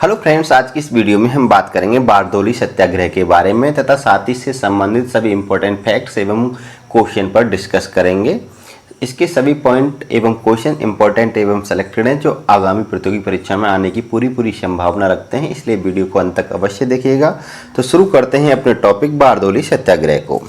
Hello friends, आज की इस वीडियो में हम बात करेंगे बारदोली सत्याग्रह के बारे में तथा साथ ही से संबंधित सभी इंपॉर्टेंट फैक्ट्स एवं क्वेश्चन पर डिस्कस करेंगे। इसके सभी पॉइंट एवं क्वेश्चन इंपॉर्टेंट एवं सिलेक्टेड हैं जो आगामी प्रतियोगी परीक्षा में आने की पूरी संभावना रखते हैं, इसलिए वीडियो को अंत तक अवश्य देखिएगा। तो शुरू करते हैं अपने टॉपिक बारदोली सत्याग्रह को।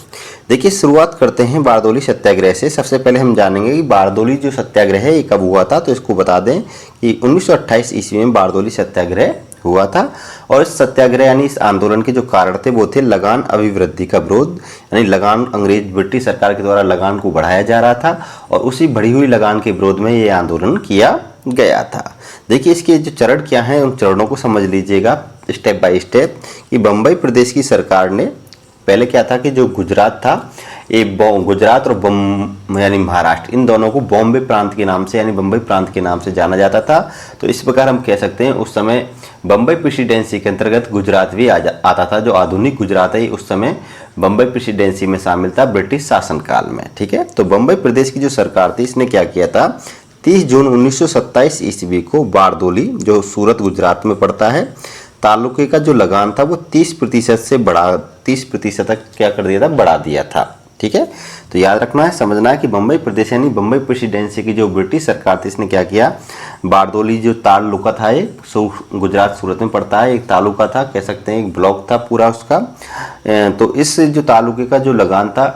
देखिए, शुरुआत करते हैं बारदोली सत्याग्रह से। सबसे पहले हम जानेंगे कि बारदोली जो सत्याग्रह है ये कब हुआ था। तो इसको बता दें कि 1928 ईस्वी में बारदोली सत्याग्रह हुआ था। और इस सत्याग्रह यानी इस आंदोलन के जो कारण थे वो थे लगान अभिवृद्धि का विरोध, यानी लगान ब्रिटिश सरकार के द्वारा लगान को बढ़ाया जा रहा था और उसी बढ़ी हुई लगान के विरोध में ये आंदोलन किया गया था। देखिए, इसके जो चरण क्या हैं उन चरणों को समझ लीजिएगा स्टेप बाय स्टेप। कि बम्बई प्रदेश की सरकार ने पहले क्या था कि जो गुजरात था, ये गुजरात और यानी महाराष्ट्र, इन दोनों को बॉम्बे प्रांत के नाम से यानी बम्बई प्रांत के नाम से जाना जाता था। तो इस प्रकार हम कह सकते हैं उस समय बम्बई प्रेसिडेंसी के अंतर्गत गुजरात भी आता था। जो आधुनिक गुजरात है उस समय बम्बई प्रेसिडेंसी में शामिल था ब्रिटिश शासनकाल में। ठीक है, तो बम्बई प्रदेश की जो सरकार थी इसने क्या किया था, 30 जून 1927 ईस्वी को बारदोली, जो सूरत गुजरात में पड़ता है, तालुके का जो लगान था वो 30% से 30% तक क्या कर दिया था, बढ़ा दिया था। ठीक है, तो याद रखना है, समझना है कि बम्बई प्रदेश यानी बम्बई प्रेसिडेंसी की जो ब्रिटिश सरकार थी इसने क्या किया, बारदोली जो तालुका था, एक गुजरात सूरत में पड़ता है, एक तालुका था, कह सकते हैं एक ब्लॉक था पूरा उसका। तो इस जो तालुके का जो लगान था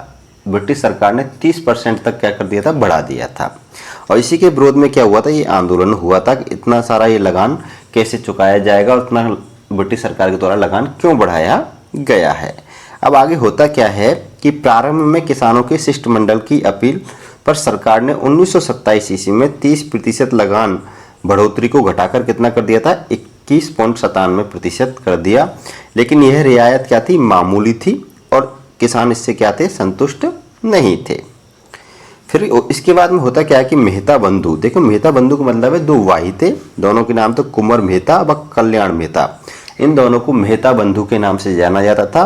ब्रिटिश सरकार ने 30% तक क्या कर दिया था, बढ़ा दिया था। और इसी के विरोध में क्या हुआ था, ये आंदोलन हुआ था कि इतना सारा ये लगान कैसे चुकाया जाएगा और इतना ब्रिटिश सरकार के द्वारा लगान क्यों बढ़ाया गया है। अब आगे होता क्या है कि प्रारंभ में किसानों के शिष्टमंडल की अपील पर सरकार ने 1927 ईस्वी में 30% लगान बढ़ोतरी को घटाकर कितना कर दिया था, 21.97% कर दिया। लेकिन यह रियायत क्या थी, मामूली थी और किसान इससे क्या थे, संतुष्ट नहीं थे। फिर इसके बाद में होता क्या है कि मेहता बंधु, देखो मेहता बंधु का मतलब है दो भाई थे, दोनों के नाम तो कुंवर मेहता व कल्याण मेहता, इन दोनों को मेहता बंधु के नाम से जाना जाता था।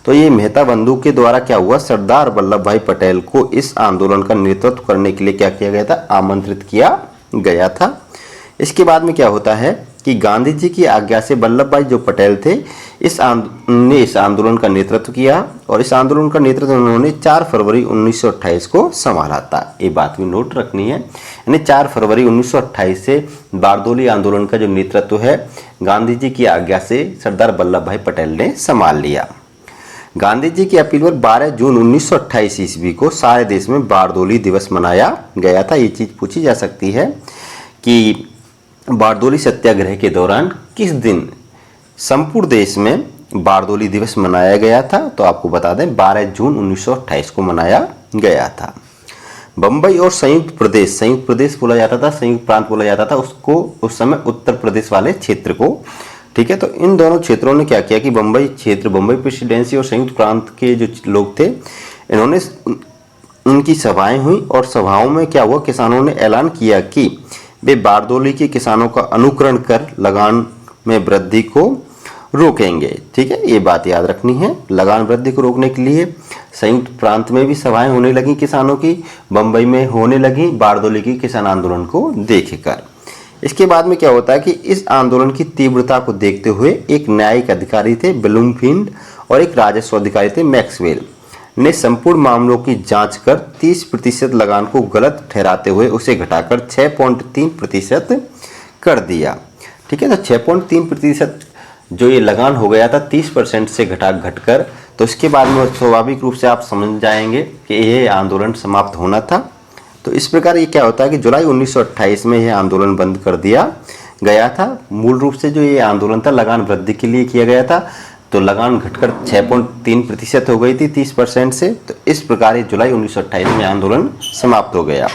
तो ये मेहता बंधु के द्वारा क्या हुआ, सरदार वल्लभ भाई पटेल को इस आंदोलन का नेतृत्व करने के लिए क्या किया गया था, आमंत्रित किया गया था। इसके बाद में क्या होता है कि गांधी जी की आज्ञा से वल्लभ भाई जो पटेल थे इस आंदोलन का नेतृत्व किया और इस आंदोलन का नेतृत्व उन्होंने 4 फरवरी 1928 को संभाला था। ये बात भी नोट रखनी है, यानी 4 फरवरी 1928 से बारदोली आंदोलन का जो नेतृत्व है गांधी जी की आज्ञा से सरदार वल्लभ भाई पटेल ने संभाल लिया। गांधी जी की अपील पर 12 जून 1928 ईस्वी को सारे देश में बारदोली दिवस मनाया गया था। ये चीज पूछी जा सकती है कि बारदोली सत्याग्रह के दौरान किस दिन संपूर्ण देश में बारदोली दिवस मनाया गया था। तो आपको बता दें 12 जून 1928 को मनाया गया था। बम्बई और संयुक्त प्रदेश बोला जाता था, संयुक्त प्रांत बोला जाता था उसको उस समय उत्तर प्रदेश वाले क्षेत्र को। ठीक है, तो इन दोनों क्षेत्रों ने क्या किया कि बम्बई क्षेत्र, बम्बई प्रेसिडेंसी और संयुक्त प्रांत के जो लोग थे इन्होंने उनकी सभाएं हुई और सभाओं में क्या हुआ, किसानों ने ऐलान किया कि वे बारदोली के किसानों का अनुकरण कर लगान में वृद्धि को रोकेंगे। ठीक है, ये बात याद रखनी है। लगान वृद्धि को रोकने के लिए संयुक्त प्रांत में भी सभाएं होने लगी किसानों की, बम्बई में होने लगी बारदोली की किसान आंदोलन को देखकर। इसके बाद में क्या होता है कि इस आंदोलन की तीव्रता को देखते हुए एक न्यायिक अधिकारी थे ब्लूमफील्ड और एक राजस्व अधिकारी थे मैक्सवेल ने संपूर्ण मामलों की जांच कर 30% लगान को गलत ठहराते हुए उसे घटाकर 6.3% कर दिया। ठीक है, तो 6.3% जो ये लगान हो गया था 30% से घटकर, तो इसके बाद में स्वाभाविक रूप से आप समझ जाएंगे कि ये आंदोलन समाप्त होना था। तो इस प्रकार ये क्या होता है कि जुलाई 1928 में यह आंदोलन बंद कर दिया गया था। मूल रूप से जो ये आंदोलन था लगान वृद्धि के लिए किया गया था, तो लगान घटकर 6.3% हो गई थी 30% से। तो इस प्रकार जुलाई 1928 में आंदोलन समाप्त हो गया।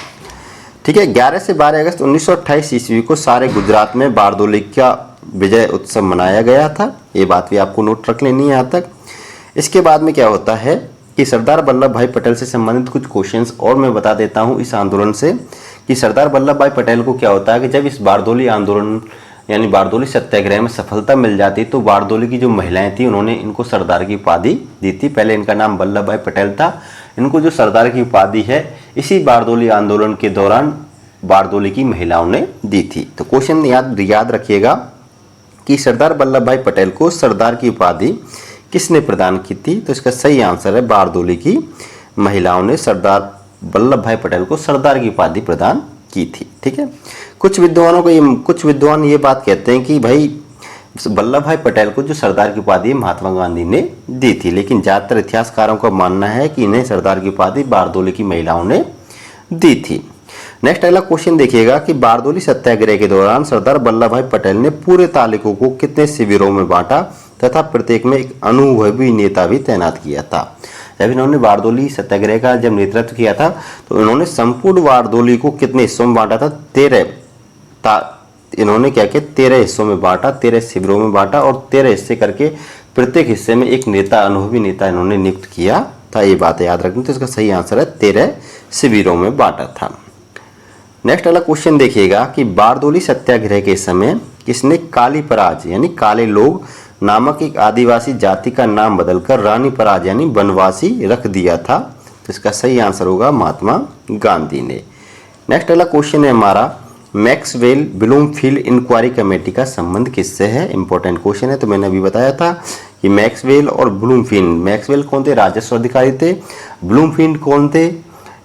ठीक है, 11 से 12 अगस्त 1928 ईस्वी को सारे गुजरात में बारदोली का विजय उत्सव मनाया गया था। ये बात भी आपको नोट रख लेनी है यहाँ तक। इसके बाद में क्या होता है कि सरदार वल्लभ भाई पटेल से संबंधित कुछ क्वेश्चंस और मैं बता देता हूँ इस आंदोलन से, कि सरदार वल्लभ भाई पटेल को क्या होता है कि जब इस बारदोली आंदोलन यानी बारदोली सत्याग्रह में सफलता मिल जाती तो बारदोली की जो महिलाएं थी उन्होंने इनको सरदार की उपाधि दी थी। पहले इनका नाम वल्लभ भाई पटेल था, इनको जो सरदार की उपाधि है इसी बारदोली आंदोलन के दौरान बारदोली की महिलाओं ने दी थी। तो क्वेश्चन याद रखिएगा कि सरदार वल्लभ भाई पटेल को सरदार की उपाधि किसने प्रदान की थी? तो इसका सही आंसर है बारदोली की महिलाओं ने सरदार वल्लभ भाई पटेल को सरदार की उपाधि प्रदान की थी। ठीक है, कुछ विद्वान ये बात कहते हैं कि भाई वल्लभ भाई पटेल को जो सरदार की उपाधि महात्मा गांधी ने दी थी, लेकिन ज़्यादातर इतिहासकारों का मानना है कि इन्हें सरदार की उपाधि बारदोली की महिलाओं ने दी थी। नेक्स्ट अगला क्वेश्चन देखिएगा कि बारदोली सत्याग्रह के दौरान सरदार वल्लभ भाई पटेल ने पूरे तालुकों को कितने शिविरों में बांटा तथा प्रत्येक में एक अनुभवी नेता भी तैनात किया था? जब इन्होंने बारदोली सत्याग्रह का जब नेतृत्व किया था तो इन्होंने संपूर्ण बारदोली को कितने हिस्सों में बांटा था? इन्होंने क्या किया, 13 हिस्सों में बांटा, 13 शिविरों में बांटा और 13 हिस्से करके प्रत्येक हिस्से में एक नेता, अनुभवी नेता इन्होंने नियुक्त किया था। ये बात याद रखनी। तो इसका सही आंसर है 13 शिविरों में बांटा था। नेक्स्ट वाला क्वेश्चन देखिएगा कि बारदोली सत्याग्रह के समय किसने काली पराज यानी काले लोग नामक एक आदिवासी जाति का नाम बदलकर रानी पराज यानी वनवासी रख दिया था? तो इसका सही आंसर होगा महात्मा गांधी ने। नेक्स्ट वाला क्वेश्चन है हमारा, मैक्सवेल ब्लूमफील्ड इंक्वायरी कमेटी का संबंध किससे है? इंपॉर्टेंट क्वेश्चन है। तो मैंने अभी बताया था कि मैक्सवेल और ब्लूमफील्ड, मैक्सवेल कौन थे? राजस्व अधिकारी थे। ब्लूमफील्ड कौन थे?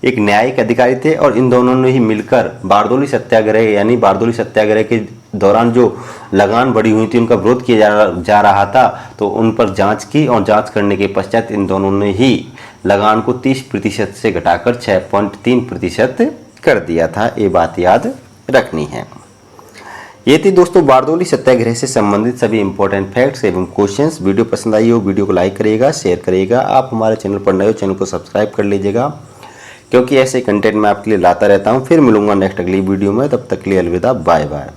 एक न्यायिक अधिकारी थे। और इन दोनों ने ही मिलकर बारदोली सत्याग्रह यानी बारदोली सत्याग्रह के दौरान जो लगान बढ़ी हुई थी, उनका विरोध किया जा रहा था, तो उन पर जांच की और जांच करने के पश्चात इन दोनों ने ही लगान को 30% से घटाकर 6.3% कर दिया था। ये बात याद रखनी है। ये थी दोस्तों बारदोली सत्याग्रह से संबंधित सभी इंपॉर्टेंट फैक्ट्स एवं क्वेश्चंस। वीडियो पसंद आई हो वीडियो को लाइक करिएगा, शेयर करिएगा। आप हमारे चैनल पर नए हो, चैनल को सब्सक्राइब कर लीजिएगा, क्योंकि ऐसे कंटेंट मैं आपके लिए लाता रहता हूँ। फिर मिलूंगा नेक्स्ट अगली वीडियो में, तब तक के लिए अलविदा, बाय बाय।